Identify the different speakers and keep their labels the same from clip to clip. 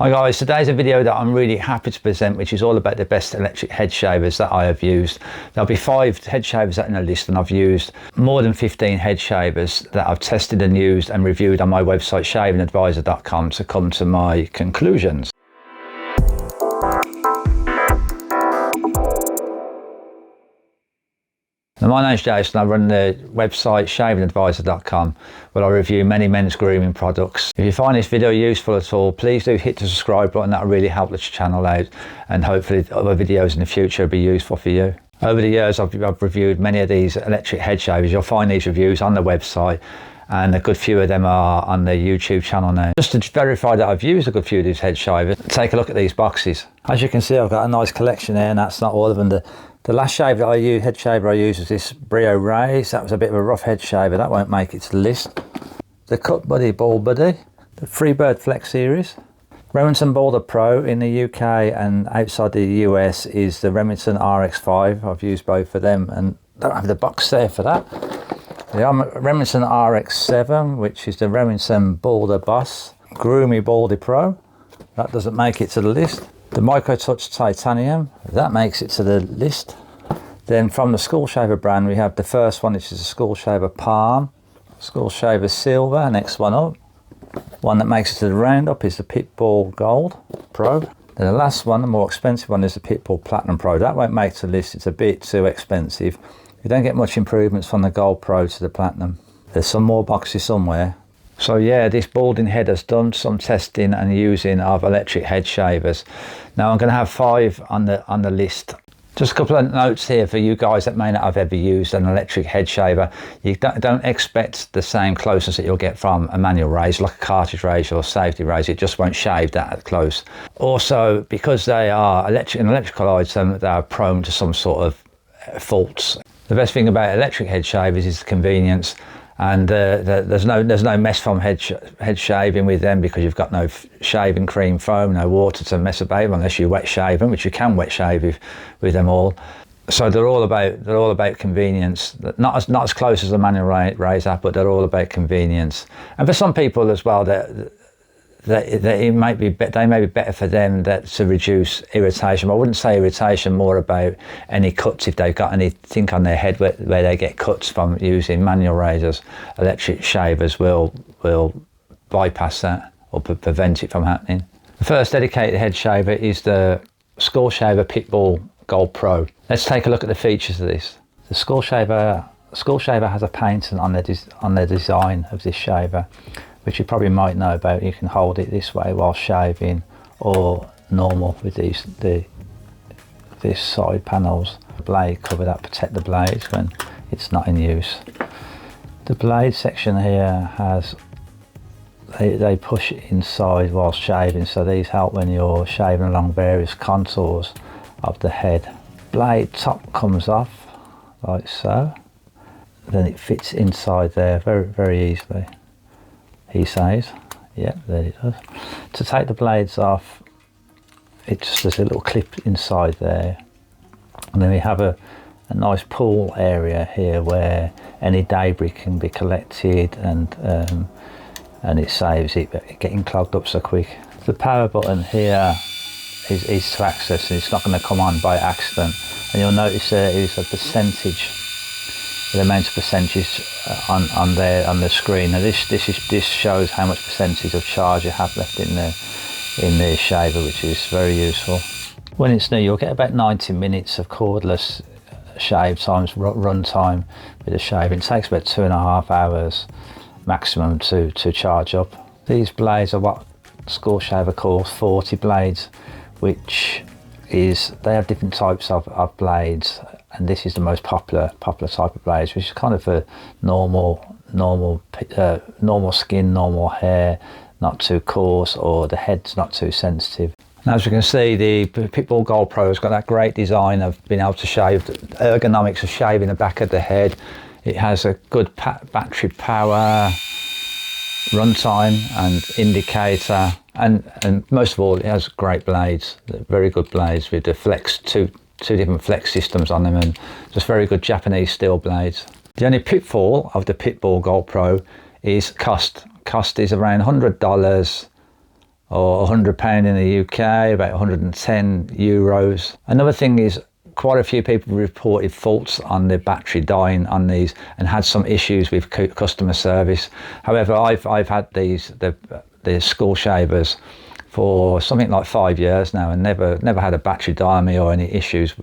Speaker 1: Hi guys, today's a video that I'm really happy to present, which is all about the best electric head shavers that I have used. There'll be 5 head shavers in the list, and I've used more than 15 head shavers that I've tested and used and reviewed on my website shavingadvisor.com to come to my conclusions. Now, my name's Jason. I run the website shavingadvisor.com, where I review many men's grooming products. If you find this video useful at all, please do hit the subscribe button. That'll really help the channel out, and hopefully other videos in the future will be useful for you. Over the years, I've reviewed many of these electric head shavers. You'll find these reviews on the website, and a good few of them are on the YouTube channel now. Just to verify that I've used a good few of these head shavers, take a look at these boxes. As you can see, I've got a nice collection here, and that's not all of them. The last shaver that I used, head shaver I used, was this Brio Rays. That was a bit of a rough head shaver. That won't make it to the list. The Cut Buddy Ball Buddy, the Freebird Flex series. Remington Balder Pro in the UK and outside the US is the Remington RX5. I've used both of them and don't have the box there for that. The Remington RX7, which is the Remington Balder Boss. Groomy Baldy Pro. That doesn't make it to the list. The Microtouch Titanium, that makes it to the list. Then from the Skull Shaver brand, we have the first one, which is a Skull Shaver Palm, Skull Shaver Silver, next one up. One that makes it to the roundup is the Pitbull Gold Pro. Then the last one, the more expensive one, is the Pitbull Platinum Pro. That won't make it to the list, it's a bit too expensive. You don't get much improvements from the Gold Pro to the Platinum. There's some more boxes somewhere. So yeah, this balding head has done some testing and using of electric head shavers. Now I'm going to have 5 on the list. Just a couple of notes here for you guys that may not have ever used an electric head shaver. You don't expect the same closeness that you'll get from a manual razor, like a cartridge razor or safety razor. It just won't shave that close. Also, because they are an electrical item, they are prone to some sort of faults. The best thing about electric head shavers is the convenience. And there's no mess from head shaving with them, because you've got no shaving cream foam, no water to mess about unless you wet shave them, which you can wet shave with them all. So they're all about convenience. Not as close as a manual razor, but they're all about convenience. And for some people as well, they may be better for them to reduce irritation. I wouldn't say irritation, more about any cuts. If they've got anything on their head where they get cuts from using manual razors, electric shavers will bypass that or prevent it from happening. The first dedicated head shaver is the Skull Shaver Pitbull Gold Pro. Let's take a look at the features of this. The Skull Shaver has a patent on the design of this shaver, which you probably might know about. You can hold it this way while shaving, or normal with these side panels. The blade cover that protect the blades when it's not in use. The blade section here has, they push inside while shaving, so these help when you're shaving along various contours of the head. Blade top comes off like so, then it fits inside there very, very easily, he says. Yeah, there it does. To take the blades off, there's a little clip inside there, and then we have a nice pool area here where any debris can be collected, and it saves it getting clogged up so quick. The power button here is to access, and it's not going to come on by accident. And you'll notice there is a percentage, the amount of percentage on the screen. Now this shows how much percentage of charge you have left in the shaver, which is very useful. When it's new, you'll get about 90 minutes of cordless shave times, run time with the shaving. It takes about 2.5 hours maximum to charge up. These blades are what Skull Shaver calls 40 blades, which is, they have different types of blades, and this is the most popular type of blades, which is kind of for normal skin, normal hair, not too coarse, or the head's not too sensitive. And as you can see, the Pitbull Gold Pro has got that great design of being able to shave, the ergonomics of shaving the back of the head. It has a good battery power, runtime and indicator, and most of all, it has great blades, very good blades with the flex, two different flex systems on them, and just very good Japanese steel blades. The only pitfall of the Pitbull Gold Pro is cost. Cost is around $100 or £100 in the UK, about 110 euros. Another thing is, quite a few people reported faults on the battery dying on these and had some issues with customer service. However, I've had the school shavers for something like 5 years now and never had a battery die on me or any issues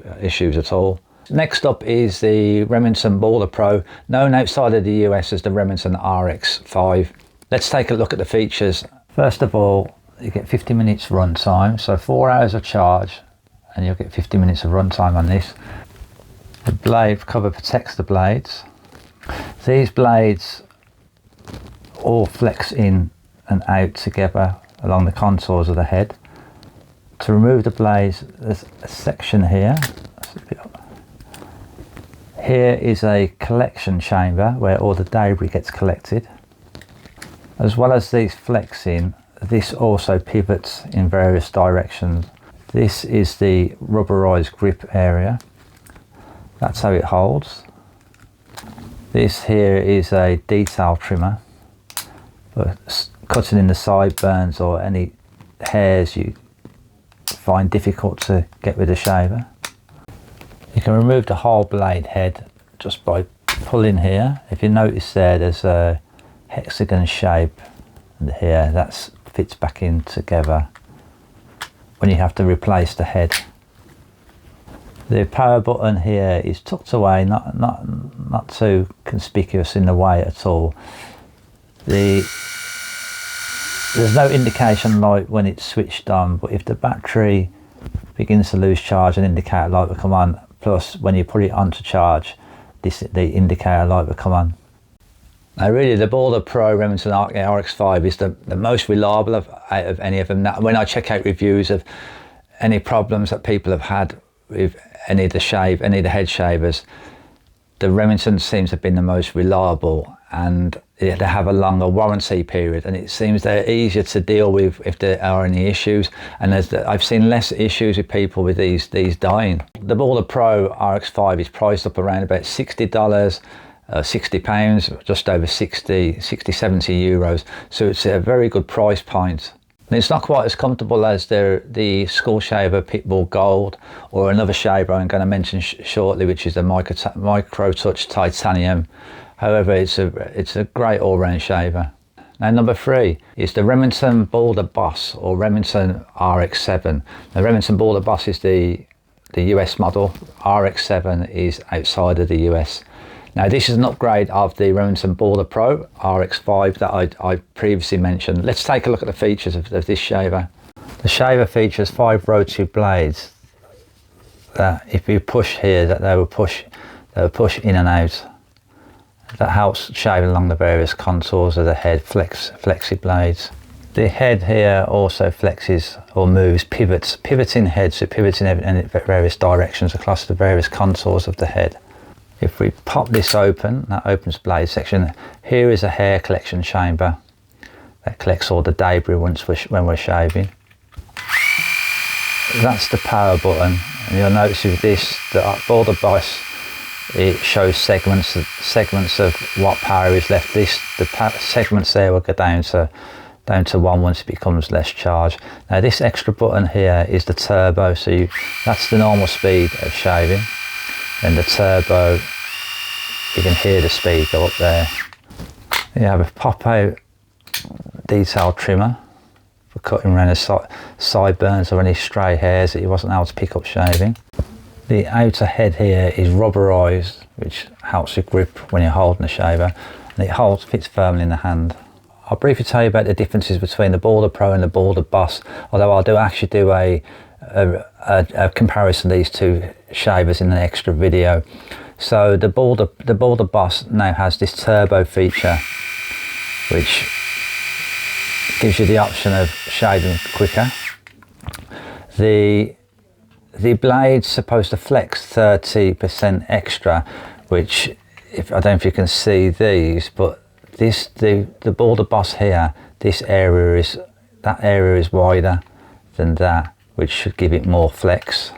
Speaker 1: at all. Next up is the Remington Balder Pro, known outside of the US as the Remington RX5. Let's take a look at the features. First of all, you get 50 minutes run time, so 4 hours of charge, and you'll get 50 minutes of run time on this. The blade cover protects the blades. These blades all flex in and out together along the contours of the head. To remove the blades, there's a section here. Here is a collection chamber where all the debris gets collected. As well as these flexing, this also pivots in various directions. This is the rubberized grip area. That's how it holds. This here is a detail trimmer for cutting in the sideburns or any hairs you find difficult to get with a shaver. You can remove the whole blade head just by pulling here. If you notice there's a hexagon shape and here that fits back in together when you have to replace the head. The power button here is tucked away, not too conspicuous in the way at all. There's no indication light when it's switched on, but if the battery begins to lose charge, an indicator light will come on. Plus, when you put it on to charge, the indicator light will come on. Now really, the Balder Pro Remington RX5 is the most reliable out of any of them. Now, when I check out reviews of any problems that people have had with any of the head shavers, the Remington seems to have been the most reliable, and they have a longer warranty period, and it seems they're easier to deal with if there are any issues. And I've seen less issues with people with these dying. The Balder Pro RX5 is priced up around about $60, £60, just over 70 euros. So it's a very good price point. And it's not quite as comfortable as the school shaver Pitbull Gold, or another shaver I'm going to mention shortly, which is the Microtouch Titanium. However, it's a great all-round shaver. Now, number 3 is the Remington Balder Boss, or Remington RX7. The Remington Balder Boss is the US model. RX7 is outside of the US. Now, this is an upgrade of the Remington Balder Pro RX5 that I previously mentioned. Let's take a look at the features of this shaver. The shaver features 5 rotary blades that, if you push here, that they will push in and out. That helps shave along the various contours of the head, flexi blades. The head here also flexes or moves, pivoting head, so pivoting in various directions across the various contours of the head. If we pop this open, that opens blade section. Here is a hair collection chamber that collects all the debris when we're shaving. That's the power button, and you'll notice with this, the Balder Boss, it shows segments of what power is left. The segments there will go down to 1 once it becomes less charged. Now this extra button here is the turbo, so that's the normal speed of shaving. And the turbo, you can hear the speed go up there. You have a pop-out detail trimmer for cutting around the sideburns or any stray hairs that you wasn't able to pick up shaving. The outer head here is rubberized, which helps with grip when you're holding the shaver, and it fits firmly in the hand. I'll briefly tell you about the differences between the Balder Pro and the Balder Boss, although I'll actually do a comparison of these two shavers in an extra video. So the Balder Boss now has this turbo feature, which gives you the option of shaving quicker. The blade's supposed to flex 30% extra, which, I don't know if you can see these, but the Balder Boss here, that area is wider than that, which should give it more flex.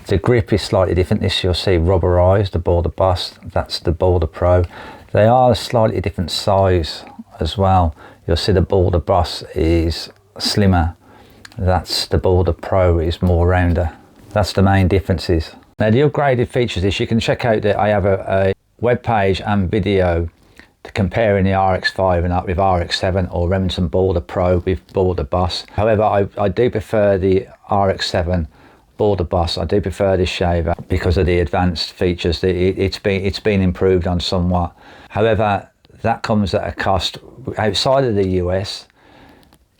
Speaker 1: The grip is slightly different. This you'll see rubberized, the Balder Boss, that's the Balder Pro. They are a slightly different size as well. You'll see the Balder Boss is slimmer, That's the Balder Pro, is more rounder. That's the main differences. Now the upgraded features is you can check out that I have a web page and video to comparing the RX5 and up with RX7 or Remington Balder Pro with Balder Boss. However, I do prefer the RX7 Balder Boss. I do prefer this shaver because of the advanced features. It's been improved on somewhat. However, that comes at a cost. Outside of the US,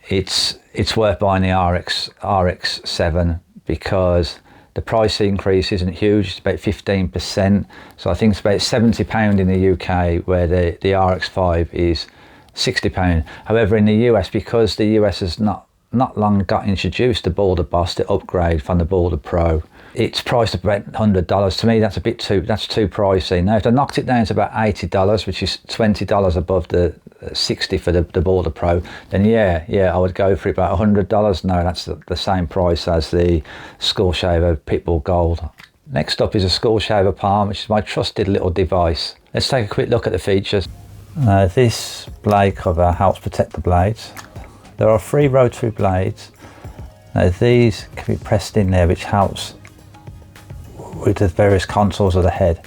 Speaker 1: it's worth buying the RX7 because the price increase isn't huge. It's about 15%. So I think it's about £70 in the UK, where the RX5 is £60. However, in the US, because the US has not long got introduced the Balder Boss, the upgrade from the Balder Pro, it's priced at about $100. To me, that's too pricey. Now, if they knocked it down to about $80, which is $20 above the 60 for the Balder Pro, then yeah, I would go for it. About $100, no, that's the same price as the Skull Shaver Pitbull Gold. Next up is a Skull Shaver Palm, which is my trusted little device. Let's take a quick look at the features. This blade cover helps protect the blades. There are 3 rotary blades. Now these can be pressed in there, which helps with the various contours of the head,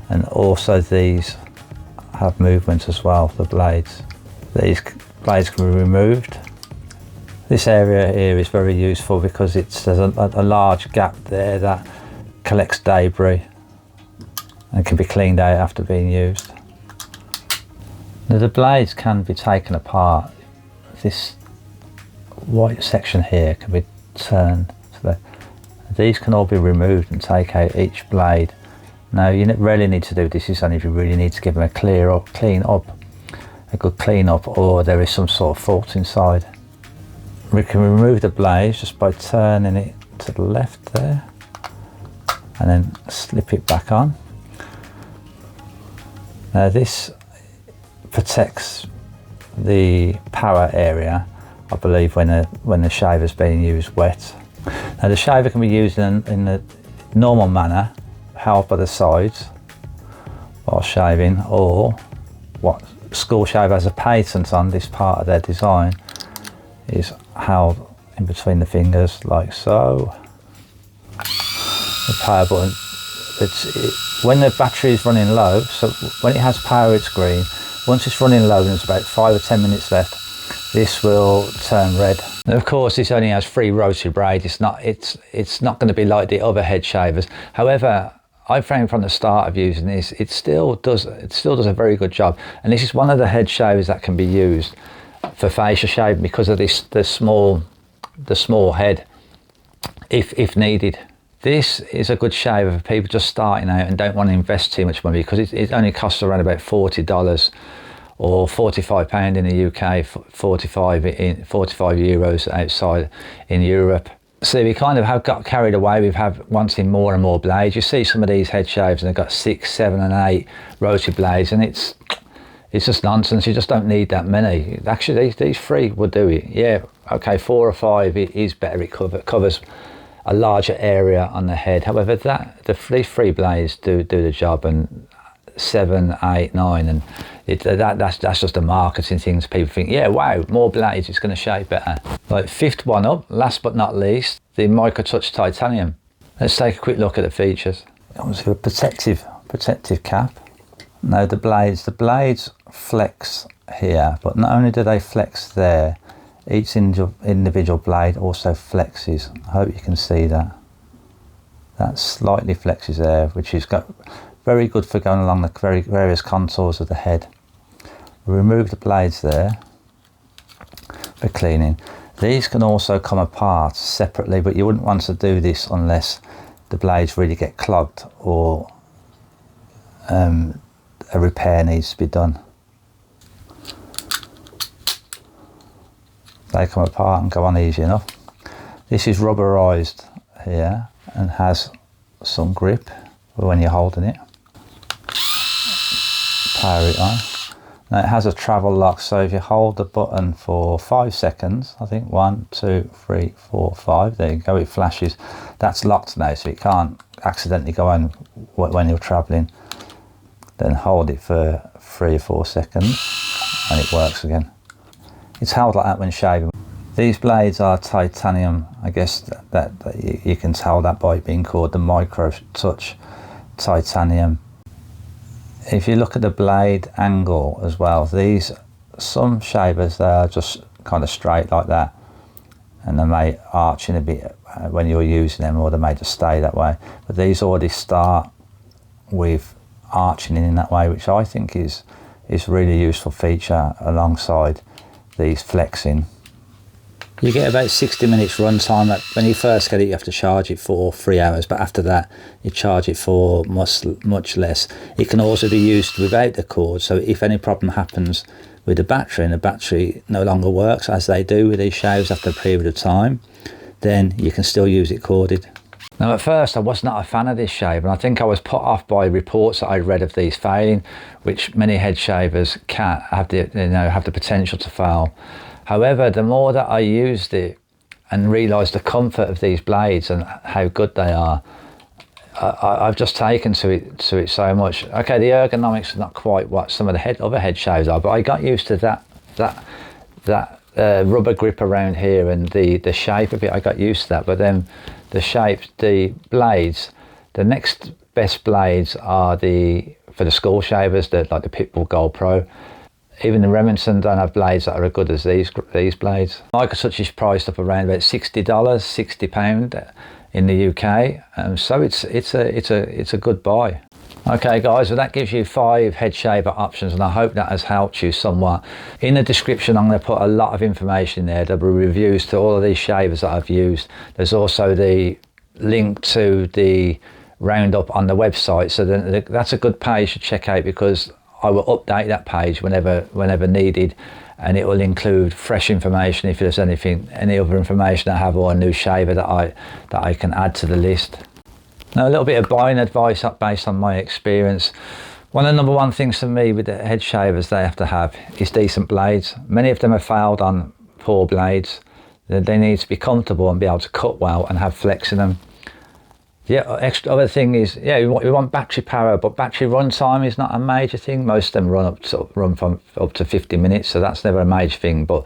Speaker 1: and also these have movement as well, the blades. These blades can be removed. This area here is very useful because there's a large gap there that collects debris and can be cleaned out after being used. Now the blades can be taken apart. This white section here can be turned so these can all be removed and take out each blade. Now you really need to do this is only if you really need to give them a good clean up, or there is some sort of fault inside. We can remove the blades just by turning it to the left there and then slip it back on. Now this protects the power area, I believe, when the shaver's being used wet. Now the shaver can be used in the normal manner, held by the sides while shaving, or what Skull Shaver has a patent on this part of their design is held in between the fingers like so. The power button, when the battery is running low, so when it has power it's green. Once it's running low and there's about 5 or 10 minutes left, this will turn red. And of course, this only has 3 rotary blades. It's not going to be like the other head shavers. However, I found from the start of using this, it still does a very good job. And this is one of the head shavers that can be used for facial shaving because of the small head, if needed. This is a good shaver for people just starting out and don't want to invest too much money, because it only costs around about $40 or £45 in the UK, 45 euros outside in Europe. So we kind of have got carried away with wanting more and more blades. You see some of these head shavers and they've got 6, 7 and 8 rotary blades, and it's just nonsense. You just don't need that many. Actually these 3 will do it. Yeah, okay, 4 or 5 it is better. It covers a larger area on the head. However, these 3 blades do the job, and 7, 8, 9, and that's just a marketing thing. People think, yeah, wow, more blades, it's going to shave better. Like, 5th one up, last but not least, the Microtouch Titanium. Let's take a quick look at the features. Obviously a protective cap. Now the blades flex here, but not only do they flex there, each individual blade also flexes. I hope you can see that. That slightly flexes there, which is very good for going along the various contours of the head. We remove the blades there for cleaning. These can also come apart separately, but you wouldn't want to do this unless the blades really get clogged or a repair needs to be done. They come apart and go on easy enough. This is rubberized here and has some grip when you're holding it. Power it on. Now it has a travel lock, so if you hold the button for 5 seconds, I think 1, 2, 3, 4, 5, there you go, it flashes. That's locked now, so it can't accidentally go on when you're traveling. Then hold it for 3 or 4 seconds and it works again. It's held like that when shaving. These blades are titanium. I guess that you can tell that by being called the Microtouch Titanium. If you look at the blade angle as well, some shavers, they are just kind of straight like that, and they may arch in a bit when you're using them, or they may just stay that way. But these already start with arching in that way, which I think is really useful feature alongside these flexing. You get about 60 minutes run time. When you first get it, you have to charge it for 3 hours, but after that you charge it for much less. It can also be used without the cord, so if any problem happens with the battery and the battery no longer works, as they do with these shavers after a period of time, then you can still use it corded. Now, at first I was not a fan of this shaver, and I think I was put off by reports that I read of these failing, which many head shavers can have the potential to fail. However, the more that I used it and realised the comfort of these blades and how good they are, I've just taken to it so much. Okay, the ergonomics are not quite what some of the other head shavers are, but I got used to that rubber grip around here and the shape of it. I got used to that, but then the blades, the next best blades are for the school shavers, like the Pitbull Gold Pro. Even the Remington don't have blades that are as good as these blades. Microtouch is priced up around about $60, £60 in the UK, so it's a good buy. Okay guys, well that gives you 5 head shaver options, and I hope that has helped you somewhat. In the description I'm going to put a lot of information in there. There'll be reviews to all of these shavers that I've used. There's also the link to the roundup on the website, so then that's a good page to check out, because I will update that page whenever needed, and it will include fresh information if there's any other information I have, or a new shaver that I can add to the list. Now, a little bit of buying advice based on my experience. One of the number one things for me with the head shavers they have to have is decent blades. Many of them have failed on poor blades. They need to be comfortable and be able to cut well and have flex in them. The other thing is, we want battery power, but battery run time is not a major thing. Most of them run from up to 50 minutes, so that's never a major thing, but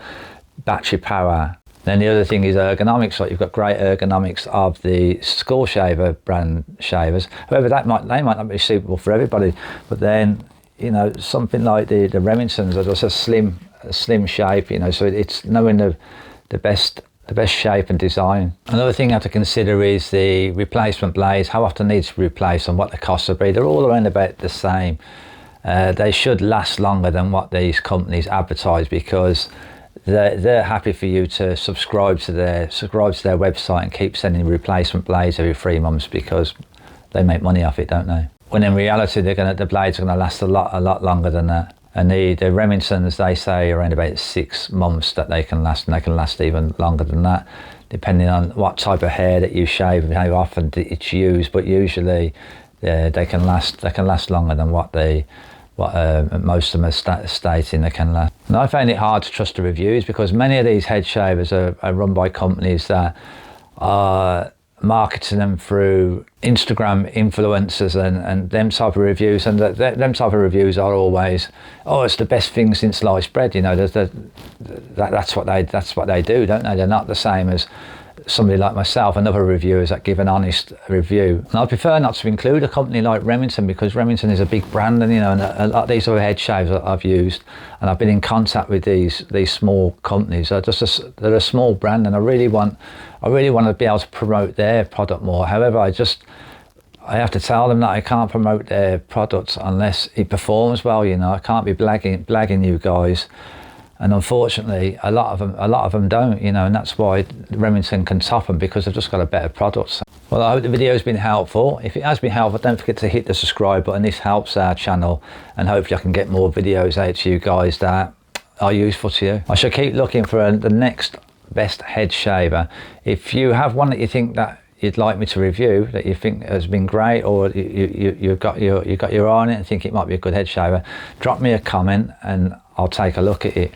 Speaker 1: battery power. Then the other thing is ergonomics. Like, you've got great ergonomics of the school shaver brand shavers. However, they might not be suitable for everybody, but then, something like the Remingtons are just a slim shape, so it's knowing the best shape and design. Another thing you have to consider is the replacement blades, how often needs to be replaced and what the costs will be. They're all around about the same. They should last longer than what these companies advertise, because they're happy for you to subscribe to their website and keep sending replacement blades every 3 months, because they make money off it, don't they? When in reality the blades are going to last a lot longer than that. And the Remingtons, they say around about 6 months that they can last, and they can last even longer than that, depending on what type of hair that you shave and how often it's used. But usually, they can last longer than what most of them are stating they can last. And I find it hard to trust the reviews, because many of these head shavers are run by companies that are marketing them through Instagram influencers and them type of reviews, and them type of reviews are always, it's the best thing since sliced bread. That's what they do, don't they? They're not the same as somebody like myself and other reviewers that give an honest review. And I prefer not to include a company like Remington, because Remington is a big brand, and and a lot of these other head shavers that I've used, and I've been in contact with these small companies. They're a small brand, and I really want to be able to promote their product more. However, I have to tell them that I can't promote their products unless it performs well. I can't be blagging you guys. And unfortunately, a lot of them don't, and that's why Remington can top them, because they've just got a better product. Well, I hope the video has been helpful. If it has been helpful, don't forget to hit the subscribe button. This helps our channel, and hopefully I can get more videos out to you guys that are useful to you. I shall keep looking for the next best head shaver. If you have one that you think that you'd like me to review, that you think has been great, or you've got your eye on it and think it might be a good head shaver, drop me a comment and I'll take a look at it.